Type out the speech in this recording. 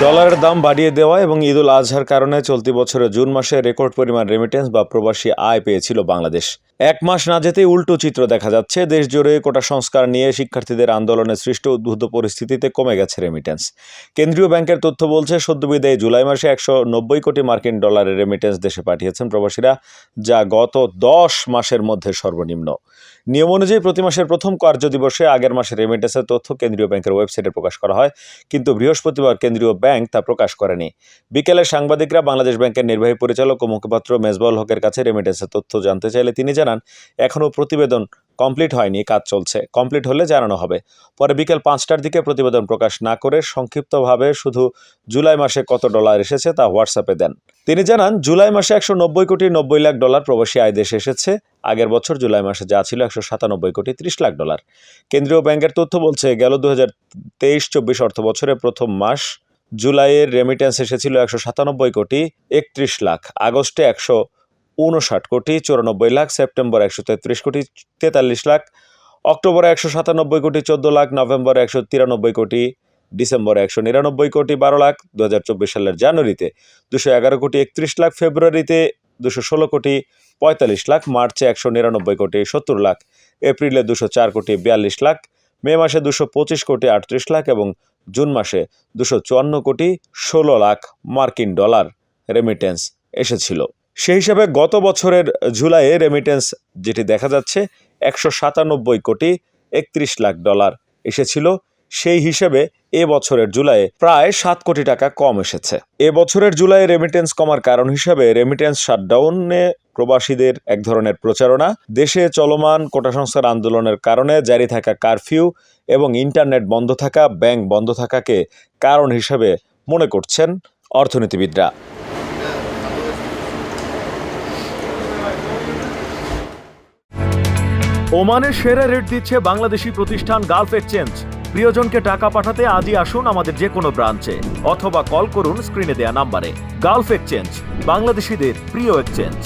ডলারের দাম বাড়িয়ে দেওয়া এবং ঈদুল আজহার কারণে চলতি বছরের জুন মাসে রেকর্ড পরিমাণ রেমিটেন্স বা প্রবাসী আয় পেয়েছিল বাংলাদেশ। এক মাস না যেতেই উল্টো চিত্র দেখা যাচ্ছে। দেশ জুড়ে কোটা সংস্কার নিয়ে শিক্ষার্থীদের আন্দোলনে সৃষ্ট উদ্বুদ্ধ পরিস্থিতিতে কমে গেছে রেমিটেন্স। কেন্দ্রীয় ব্যাংকের তথ্য বলছে, সদ্যবিদায়ী জুলাই মাসে 190 কোটি মার্কিন ডলারের রেমিটেন্স দেশে পাঠিয়েছেন প্রবাসীরা, যা গত 10 মাসের মধ্যে সর্বনিম্ন। নিয়ম অনুযায়ী প্রতি মাসের প্রথম কার্যদিবসে আগের মাসের রেমিটেন্সের তথ্য কেন্দ্রীয় ব্যাংকের ওয়েবসাইটে প্রকাশ করা হয়, কিন্তু বৃহস্পতিবার কেন্দ্রীয় ব্যাংক তা প্রকাশ করেনি। বিকেলে সাংবাদিকরা বাংলাদেশ ব্যাংকের নির্বাহী পরিচালক ও মুখপাত্র মেজবাউল হকের কাছে রেমিটেন্সের তথ্য জানতে চাইলে তিনি জানান, এখনও প্রতিবেদন কমপ্লিট হয়নি, কাজ চলছে, কমপ্লিট হলে জানানো হবে। পরে বিকেল 5টার দিকে প্রতিবেদন প্রকাশ না করে সংক্ষিপ্তভাবে শুধু জুলাই মাসে কত ডলার এসেছে তা হোয়াটসঅ্যাপে দেন। তিনি জানান, জুলাই মাসে 190 কোটি 90 লাখ ডলার প্রবাসী আয় দেশে এসেছে। আগের বছর জুলাই মাসে যা ছিল 197 কোটি 30 লাখ ডলার। কেন্দ্রীয় ব্যাংকের তথ্য বলছে, গেল 2023-24 অর্থ বছরের প্রথম মাস জুলাইয়ের রেমিটেন্স এসেছিল 197 কোটি 31 লাখ, আগস্টে 159 কোটি 94 লাখ, সেপ্টেম্বর 133 কোটি 43 লাখ, অক্টোবরে 197 কোটি 14 লাখ, নভেম্বরে 193 কোটি, ডিসেম্বরে 199 কোটি 12 লাখ, 2024 সালের জানুয়ারিতে 211 কোটি 31 লাখ, ফেব্রুয়ারিতে 216 কোটি 45 লাখ, মার্চে 199 কোটি 70 লাখ, এপ্রিলে 204 কোটি 42 লাখ, মে মাসে 225 কোটি 38 লাখ এবং জুন মাসে 254 কোটি 16 লাখ মার্কিন ডলার রেমিটেন্স এসেছিল। সেই হিসাবে গত বছরের জুলাইয়ে রেমিটেন্স যেটি দেখা যাচ্ছে 197 কোটি 31 লাখ ডলার এসেছিল। সেই হিসেবে এ বছরের জুলাইয়ে প্রায় 7 কোটি টাকা কম এসেছে। এ বছরের জুলাইয়ে রেমিটেন্স কমার কারণ হিসাবে রেমিটেন্স শাটডাউনে প্রবাসীদের এক ধরনের প্রচারণা, দেশে চলমান কোটা সংস্কার আন্দোলনের কারণে জারি থাকা কারফিউ এবং ইন্টারনেট বন্ধ থাকা, ব্যাংক বন্ধ থাকাকে কারণ হিসেবে মনে করছেন অর্থনীতিবিদরা। ওমানের সেরা রেট দিচ্ছে বাংলাদেশি প্রতিষ্ঠান গালফ এক্সচেঞ্জ। প্রিয়জনকে টাকা পাঠাতে আজই আসুন আমাদের যে কোনো ব্রাঞ্চে অথবা কল করুন স্ক্রিনে দেয়া নাম্বারে। গালফ এক্সচেঞ্জ, বাংলাদেশিদের প্রিয় এক্সচেঞ্জ।